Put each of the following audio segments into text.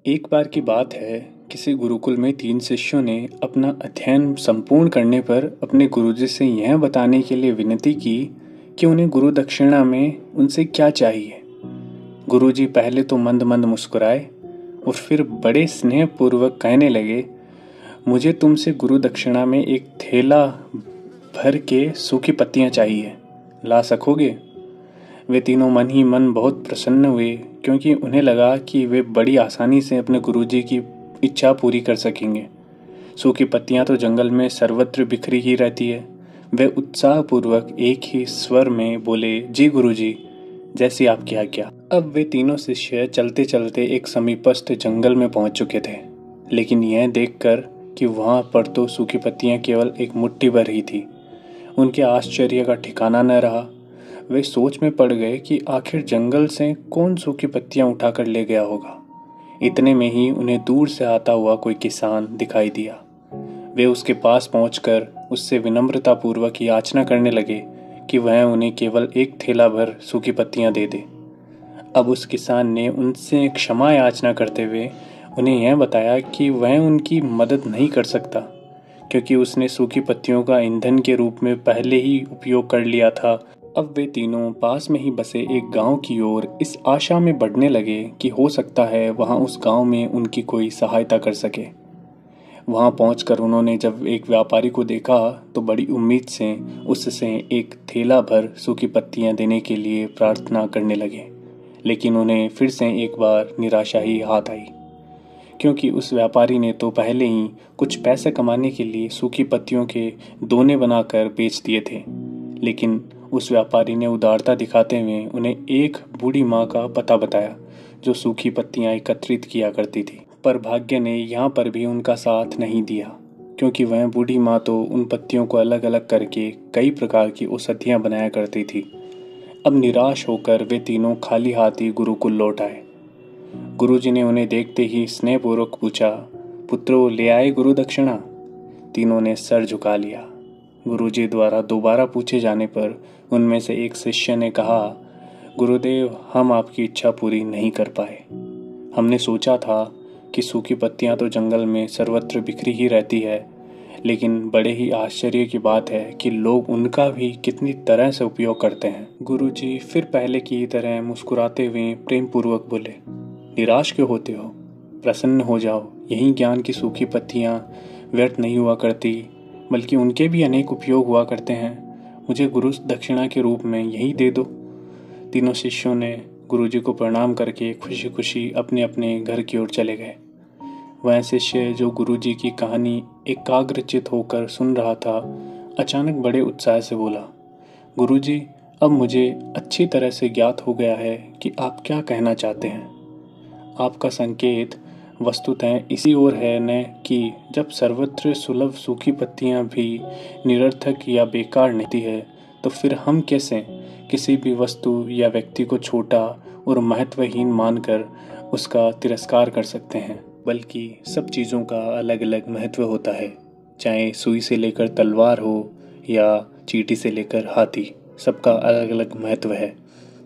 एक बार की बात है, किसी गुरुकुल में 3 शिष्यों ने अपना अध्ययन संपूर्ण करने पर अपने गुरुजी से यह बताने के लिए विनती की कि उन्हें गुरु दक्षिणा में उनसे क्या चाहिए। गुरुजी पहले तो मंद मंद मुस्कुराए और फिर बड़े स्नेहपूर्वक कहने लगे, मुझे तुमसे गुरु दक्षिणा में एक थैला भर के सूखी पत्तियां चाहिए, ला सकोगे? वे तीनों मन ही मन बहुत प्रसन्न हुए, क्योंकि उन्हें लगा कि वे बड़ी आसानी से अपने गुरुजी की इच्छा पूरी कर सकेंगे। सूखी पत्तियां तो जंगल में सर्वत्र बिखरी ही रहती है। वे उत्साहपूर्वक एक ही स्वर में बोले, जी गुरुजी, जैसी आपकी आज्ञा। अब वे तीनों शिष्य चलते चलते एक समीपस्थ जंगल में पहुंच चुके थे, लेकिन यह देखकर कि वहां पर तो सूखी पत्तियां केवल एक मुट्ठी भर ही थी, उनके आश्चर्य का ठिकाना न रहा। वे सोच में पड़ गए कि आखिर जंगल से कौन सूखी पत्तियां उठाकर ले गया होगा। इतने में ही उन्हें दूर से आता हुआ कोई किसान दिखाई दिया। वे उसके पास पहुंचकर उससे विनम्रतापूर्वक याचना करने लगे कि वह उन्हें केवल एक थैला भर सूखी पत्तियां दे दे। अब उस किसान ने उनसे क्षमा याचना करते हुए उन्हें यह बताया कि वह उनकी मदद नहीं कर सकता, क्योंकि उसने सूखी पत्तियों का ईंधन के रूप में पहले ही उपयोग कर लिया था। अब वे तीनों पास में ही बसे एक गांव की ओर इस आशा में बढ़ने लगे कि हो सकता है वहां उस गांव में उनकी कोई सहायता कर सके। वहां पहुंचकर उन्होंने जब एक व्यापारी को देखा तो बड़ी उम्मीद से उससे एक थैला भर सूखी पत्तियां देने के लिए प्रार्थना करने लगे, लेकिन उन्हें फिर से एक बार निराशा ही हाथ आई, क्योंकि उस व्यापारी ने तो पहले ही कुछ पैसे कमाने के लिए सूखी पत्तियों के दोने बनाकर बेच दिए थे। लेकिन उस व्यापारी ने उदारता दिखाते हुए उन्हें एक बूढ़ी माँ का पता बताया, जो सूखी पत्तियां एकत्रित किया करती थी। पर भाग्य ने यहाँ पर भी उनका साथ नहीं दिया, क्योंकि वह बूढ़ी माँ तो उन पत्तियों को अलग अलग करके कई प्रकार की औषधियाँ बनाया करती थी। अब निराश होकर वे तीनों खाली हाथ ही गुरुकुल लौट आए। गुरुजी ने उन्हें देखते ही स्नेहपूर्वक पूछा, पुत्रों, ले आए गुरु दक्षिणा? तीनों ने सर झुका लिया। गुरुजी द्वारा दोबारा पूछे जाने पर उनमें से एक शिष्य ने कहा, गुरुदेव, हम आपकी इच्छा पूरी नहीं कर पाए। हमने सोचा था कि सूखी पत्तियां तो जंगल में सर्वत्र बिखरी ही रहती है, लेकिन बड़े ही आश्चर्य की बात है कि लोग उनका भी कितनी तरह से उपयोग करते हैं। गुरुजी फिर पहले की तरह मुस्कुराते हुए प्रेम पूर्वक बोले, निराश क्यों होते हो? प्रसन्न हो जाओ। यही ज्ञान की सूखी पत्तियां व्यर्थ नहीं हुआ करती, बल्कि उनके भी अनेक उपयोग हुआ करते हैं। मुझे गुरु दक्षिणा के रूप में यही दे दो। तीनों शिष्यों ने गुरुजी को प्रणाम करके खुशी खुशी अपने अपने घर की ओर चले गए। वह शिष्य जो गुरुजी की कहानी एकाग्रचित होकर सुन रहा था, अचानक बड़े उत्साह से बोला, गुरुजी, अब मुझे अच्छी तरह से ज्ञात हो गया है कि आप क्या कहना चाहते हैं। आपका संकेत वस्तुतः इसी ओर है न कि जब सर्वत्र सुलभ सूखी पत्तियां भी निरर्थक या बेकार नहीं है, तो फिर हम कैसे किसी भी वस्तु या व्यक्ति को छोटा और महत्वहीन मानकर उसका तिरस्कार कर सकते हैं। बल्कि सब चीज़ों का अलग अलग महत्व होता है, चाहे सुई से लेकर तलवार हो या चींटी से लेकर हाथी, सबका अलग अलग महत्व है।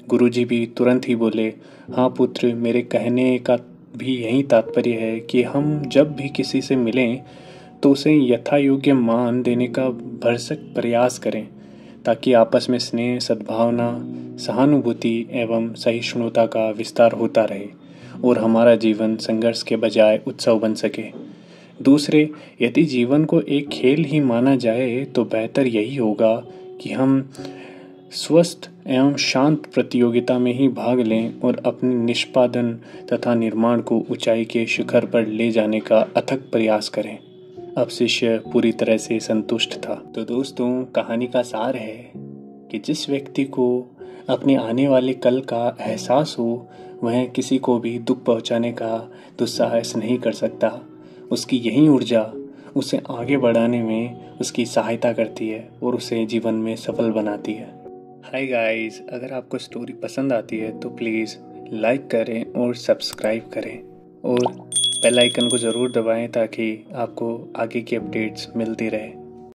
गुरुजी भी तुरंत ही बोले, हाँ पुत्र, मेरे कहने का भी यही तात्पर्य है कि हम जब भी किसी से मिलें तो उसे यथा योग्य मान देने का भरसक प्रयास करें, ताकि आपस में स्नेह, सद्भावना, सहानुभूति एवं सहिष्णुता का विस्तार होता रहे और हमारा जीवन संघर्ष के बजाय उत्सव बन सके। दूसरे, यदि जीवन को एक खेल ही माना जाए तो बेहतर यही होगा कि हम स्वस्थ एवं शांत प्रतियोगिता में ही भाग लें और अपने निष्पादन तथा निर्माण को ऊंचाई के शिखर पर ले जाने का अथक प्रयास करें। अब शिष्य पूरी तरह से संतुष्ट था। तो दोस्तों, कहानी का सार है कि जिस व्यक्ति को अपने आने वाले कल का एहसास हो, वह किसी को भी दुख पहुंचाने का दुस्साहस नहीं कर सकता। उसकी यही ऊर्जा उसे आगे बढ़ाने में उसकी सहायता करती है और उसे जीवन में सफल बनाती है। हाय गाइस, अगर आपको स्टोरी पसंद आती है तो प्लीज़ लाइक करें और सब्सक्राइब करें और बेल आइकन को ज़रूर दबाएं, ताकि आपको आगे की अपडेट्स मिलती रहे।